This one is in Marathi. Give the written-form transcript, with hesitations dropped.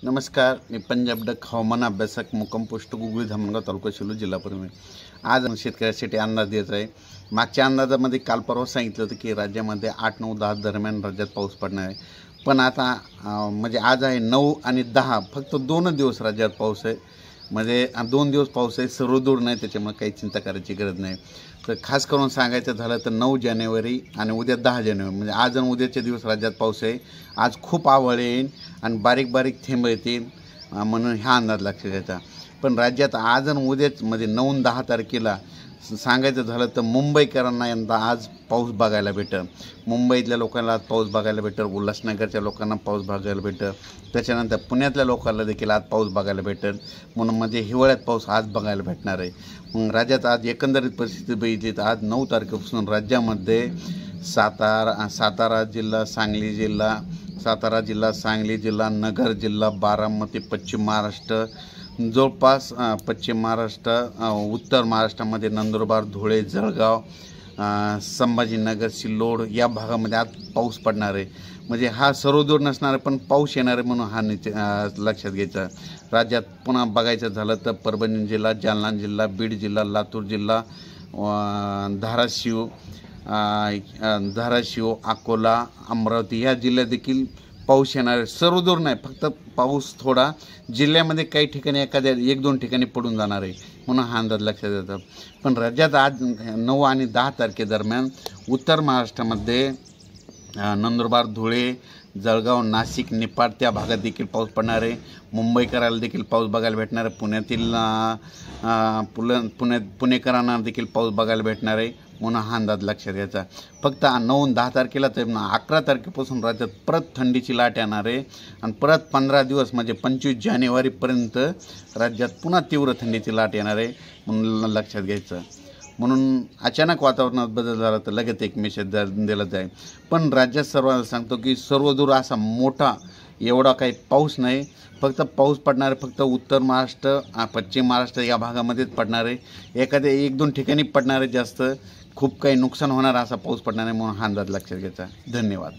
नमस्कार, मी पंजाब डक हवामान अभ्यासक मुक्काम पोस्ट गुगळी धामणगाव तालुका शिरूर जिल्हा परभणी। आज शेतकऱ्यांसाठी अंदाज द्यायचा आहे। मागच्या अंदाजामध्ये काल परवा सांगितलं होतं की राज्यामध्ये 8, 9, 10 दरम्यान राज्यात पाऊस पडणार आहे। पण आता म्हणजे आज आहे 9 आणि 10, फक्त 2 दिवस राज्यात पाऊस आहे। म्हणजे 2 दिवस पाऊस आहे, सर्वदूर नाही, त्याच्यामुळे काही चिंता करायची गरज नाही। तर खास करून सांगायचं झालं तर 9 जानेवारी आणि उद्या 10 जानेवारी म्हणजे आज आणि उद्याचे दिवस राज्यात पाऊस आहे। आज खूप आवळ येईल आणि बारीक बारीक थेंब येतील म्हणून हा अंदाज लक्षात घ्यायचा। पण राज्यात आज आणि उद्याच म्हणजे 9 आणि 10 तारखेला सांगायचं झालं तर मुंबईकरांना यंदा आज पाऊस बघायला भेटेल। मुंबईतल्या लोकांना आज पाऊस बघायला भेटेल, उल्हासनगरच्या लोकांना पाऊस बघायला भेटेल, त्याच्यानंतर पुण्यातल्या लोकांना देखील आज पाऊस बघायला भेटेल। म्हणून म्हणजे हिवाळ्यात पाऊस आज बघायला भेटणार आहे। मग राज्यात आज एकंदरीत परिस्थिती बघितली तर आज 9 तारखेपासून राज्यामध्ये सातारा जिल्हा, सांगली जिल्हा, नगर जिल्हा, बारामती, पश्चिम महाराष्ट्र, जवळपास पश्चिम महाराष्ट्र, उत्तर महाराष्ट्रामध्ये नंदुरबार, धुळे, जळगाव, संभाजीनगर, सिल्लोड या भागामध्ये आज पाऊस पडणार आहे। म्हणजे हा सर्वदूर नसणार आहे, पण पाऊस येणार आहे म्हणून हा लक्षात घ्यायचा। राज्यात पुन्हा बघायचं झालं तर परभणी जिल्हा, जालना जिल्हा, बीड जिल्हा, लातूर जिल्हा, धाराशिव, अकोला, अमरावती या जिल्ह्यात देखील पाऊस येणार आहे। सर्वदूर नाही, फक्त पाऊस थोडा जिल्ह्यामध्ये काही ठिकाणी एखाद्या 1-2 ठिकाणी पडून जाणार आहे म्हणून हा अंदाज लक्षात येतो। पण राज्यात आज 9 आणि 10 तारखेदरम्यान उत्तर महाराष्ट्रामध्ये नंदुरबार, धुळे, जळगाव, नाशिक, निपाड त्या भागात देखील पाऊस पडणार आहे। मुंबईकराला देखील पाऊस बघायला भेटणार आहे। पुणेकरांना देखील पाऊस बघायला भेटणार आहे म्हणून हा अंदाज लक्षात घ्यायचा। फक्त 9 आणि 10 तारखेला तर 11 तारखेपासून राज्यात परत थंडीची लाट येणार आहे आणि परत 15 दिवस म्हणजे 25 जानेवारीपर्यंत राज्यात पुन्हा तीव्र थंडीची लाट येणार आहे म्हणून लक्षात घ्यायचं। म्हणून अचानक वातावरणात बदल झाला तर लगेच एक मेसेज दिला जाईल। पण राज्यात सर्वांना सांगतो की सर्वदूर असा मोठा एवढा काही पाऊस नाही, फक्त पाऊस पडणार आहे फक्त उत्तर महाराष्ट्र, पश्चिम महाराष्ट्र या भागामध्येच पडणार आहे। एखाद्या 1-2 ठिकाणी पडणार आहे, जास्त खूप काही नुकसान होणार असा पाऊस पडणार आहे म्हणून हा अंदाज लक्षात घ्यायचा। धन्यवाद।